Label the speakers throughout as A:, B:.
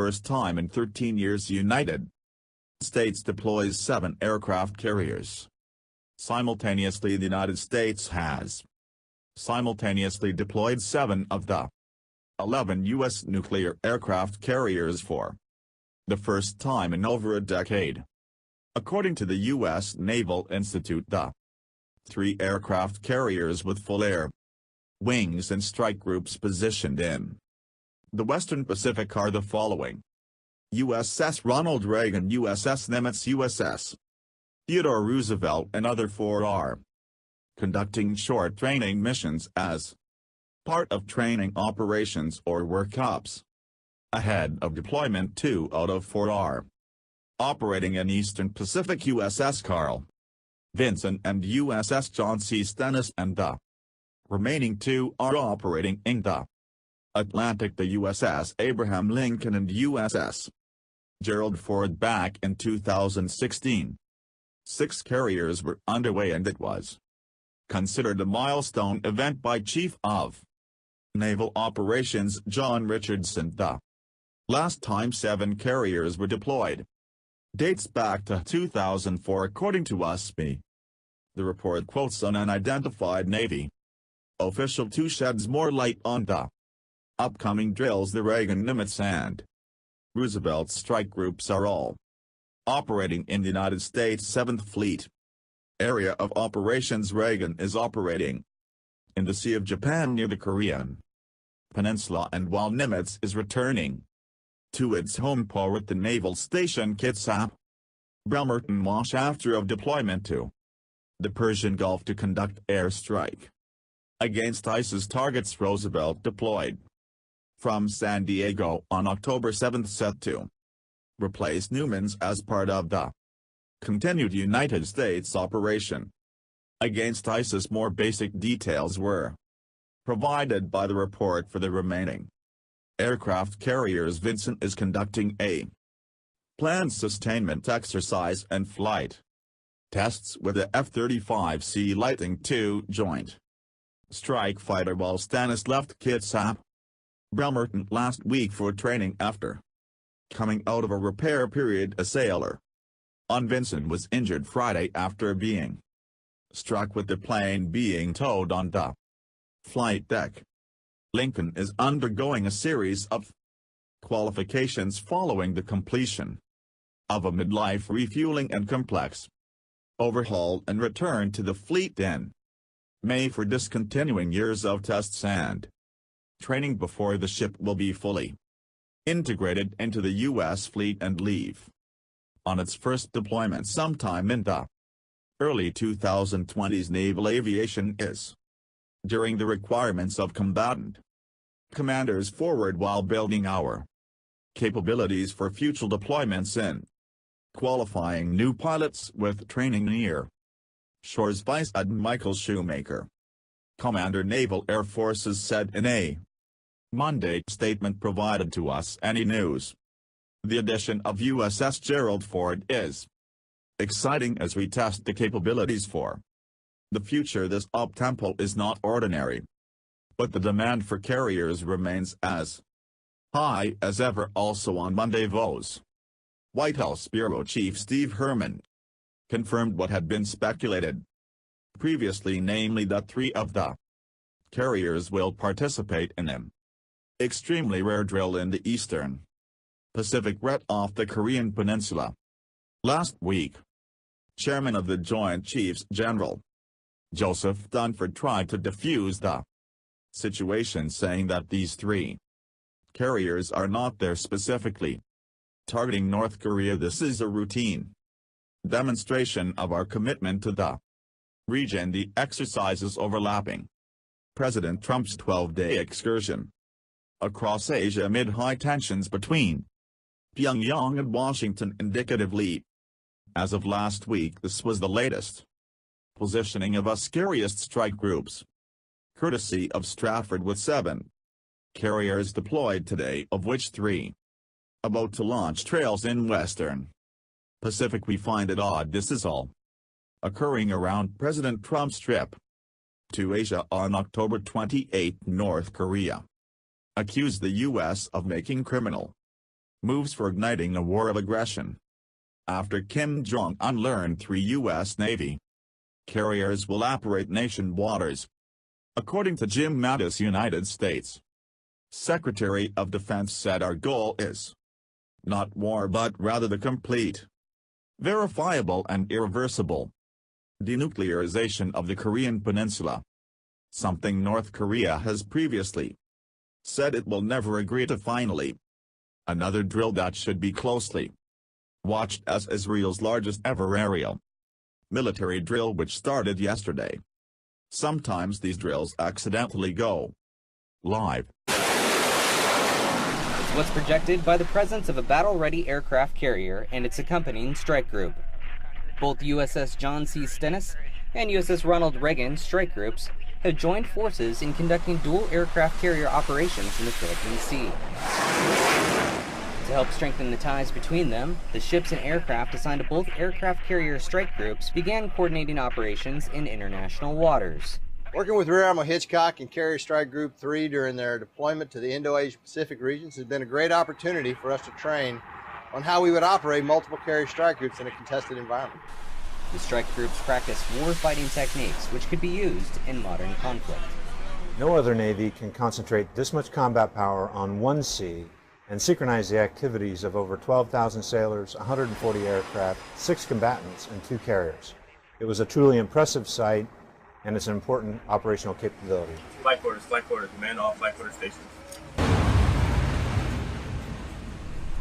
A: first time in 13 years United States deploys 7 aircraft carriers. Simultaneously the United States has simultaneously deployed 7 of the 11 U.S. nuclear aircraft carriers for the first time in over a decade. According to the U.S. Naval Institute, the 3 aircraft carriers with full air wings and strike groups positioned in the Western Pacific are the following: USS Ronald Reagan, USS Nimitz, USS Theodore Roosevelt, and other 4 are conducting short training missions as part of training operations or workups. Ahead of deployment, 2 out of 4 are operating in Eastern Pacific: USS Carl Vinson and USS John C. Stennis, and the remaining 2 are operating in the Atlantic: the USS Abraham Lincoln and USS Gerald Ford. Back in 2016, 6 carriers were underway, and it was considered a milestone event by Chief of Naval Operations John Richardson. The last time 7 carriers were deployed dates back to 2004 according to USP. The report quotes an unidentified Navy official to sheds more light on the upcoming drills. The Reagan, Nimitz, and Roosevelt strike groups are all operating in the United States 7th Fleet area of operations. Reagan is operating in the Sea of Japan near the Korean Peninsula, and while Nimitz is returning to its home port, the naval station Kitsap, Bremerton Wash, after of deployment to the Persian Gulf to conduct airstrike against ISIS targets. Roosevelt deployed from San Diego on October 7, set to replace Newman's as part of the continued United States operation against ISIS. More basic details were provided by the report for the remaining aircraft carriers. Vincent is conducting a planned sustainment exercise and flight tests with the F-35C Lightning II Joint Strike Fighter, while Stennis left Kitsap, Bremerton last week for training after coming out of a repair period. A sailor on Vincent was injured Friday after being struck with the plane being towed on the flight deck. Lincoln is undergoing a series of qualifications following the completion of a midlife refueling and complex overhaul and return to the fleet in May for discontinuing years of tests and training before the ship will be fully integrated into the U.S. fleet and leave on its first deployment sometime in the early 2020s. Naval aviation is during the requirements of combatant commanders forward while building our capabilities for future deployments in qualifying new pilots with training near shores. Vice Admiral Michael Shoemaker, Commander Naval Air Forces, said in a Monday statement provided to Us Any News. The addition of USS Gerald Ford is exciting as we test the capabilities for the future. This up-tempo is not ordinary, but the demand for carriers remains as high as ever. Also on Monday, VO's White House Bureau Chief Steve Herman confirmed what had been speculated previously, namely that 3 of the carriers will participate in an extremely rare drill in the Eastern Pacific right off the Korean Peninsula. Last week, Chairman of the Joint Chiefs General Joseph Dunford tried to defuse the situation, saying that these 3 carriers are not there specifically targeting North Korea. This is a routine demonstration of our commitment to the region. The exercises overlapping President Trump's 12-day excursion across Asia amid high tensions between Pyongyang and Washington indicatively. As of last week, this was the latest positioning of us scariest strike groups, courtesy of Stratford, with 7 carriers deployed today, of which 3 about to launch trails in Western Pacific. We find it odd this is all occurring around President Trump's trip to Asia on October 28. North Korea accused the U.S. of making criminal moves for igniting a war of aggression. After Kim Jong-Un learned 3 U.S. Navy carriers will operate nation waters. According to Jim Mattis, United States Secretary of Defense said our goal is not war but rather the complete, verifiable and irreversible denuclearization of the Korean Peninsula, something North Korea has previously said it will never agree to. Finally, another drill that should be closely watched as Israel's largest ever aerial military drill, which started yesterday. Sometimes these drills accidentally go live.
B: It's what's projected by the presence of a battle-ready aircraft carrier and its accompanying strike group. Both USS John C. Stennis and USS Ronald Reagan strike groups have joined forces in conducting dual aircraft carrier operations in the Philippine Sea. To help strengthen the ties between them, the ships and aircraft assigned to both aircraft carrier strike groups began coordinating operations in international waters.
C: Working with Rear Admiral Hitchcock and Carrier Strike Group 3 during their deployment to the Indo-Asia Pacific regions has been a great opportunity for us to train on how we would operate multiple carrier strike groups in a contested environment.
B: The strike groups practice war-fighting techniques which could be used in modern conflict.
D: No other Navy can concentrate this much combat power on one sea and synchronize the activities of over 12,000 sailors, 140 aircraft, 6 combatants, and 2 carriers. It was a truly impressive sight, and it's an important operational capability.
E: Flight quarters, man all flight quarter stations.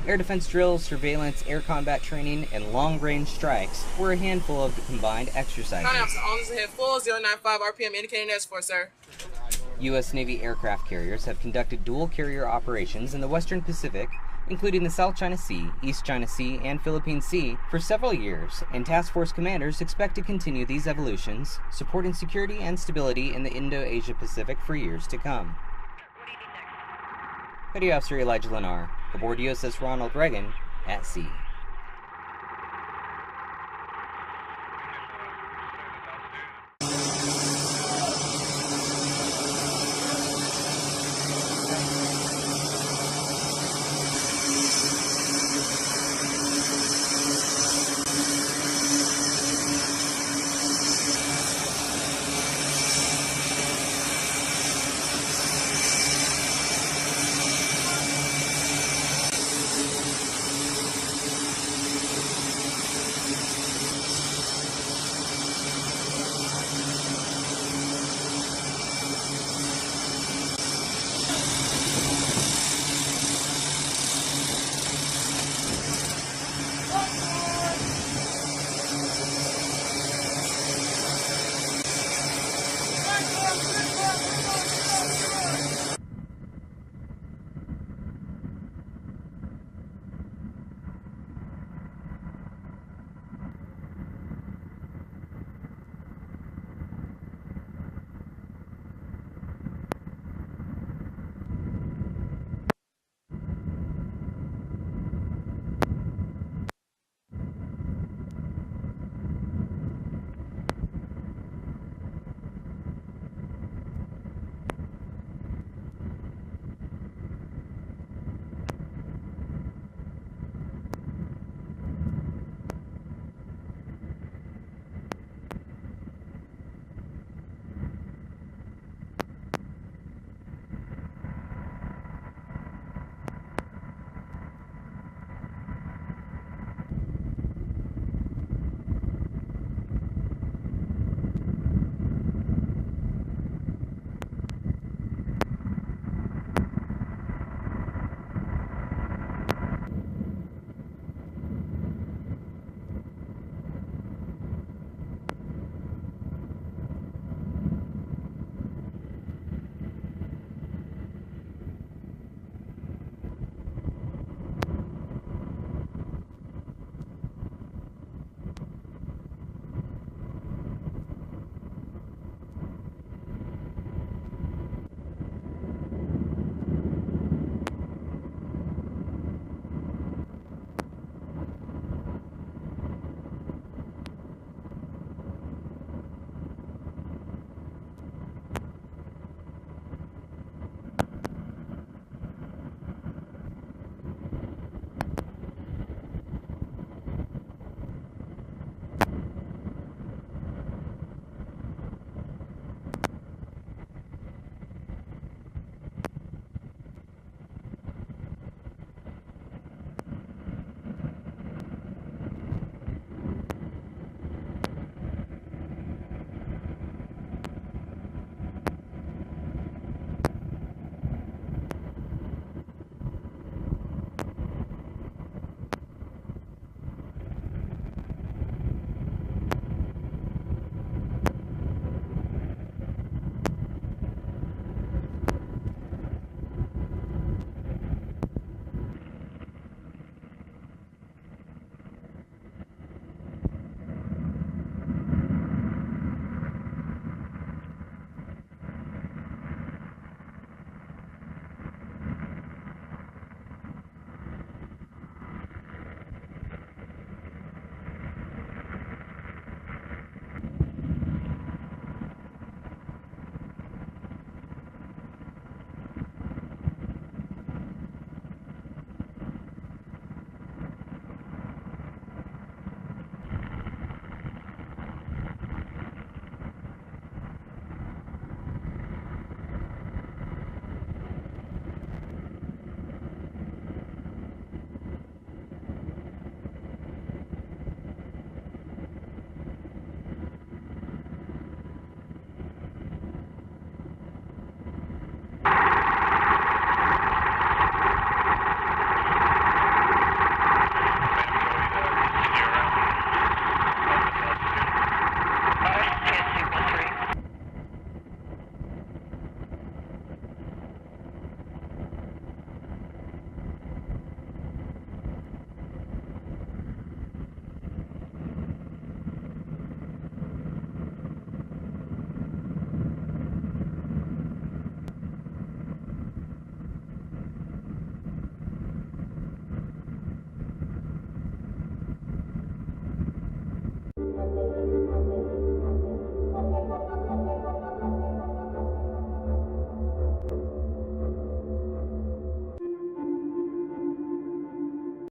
B: Air defense drills, surveillance, air combat training, and long-range strikes were a handful of the combined exercises.
F: Arms ahead full, 095 RPM indicating S4, sir.
B: U.S. Navy aircraft carriers have conducted dual carrier operations in the Western Pacific, including the South China Sea, East China Sea, and Philippine Sea, for several years, and task force commanders expect to continue these evolutions, supporting security and stability in the Indo-Asia Pacific for years to come. Petty Officer Elijah Lenar, aboard USS Ronald Reagan, at sea.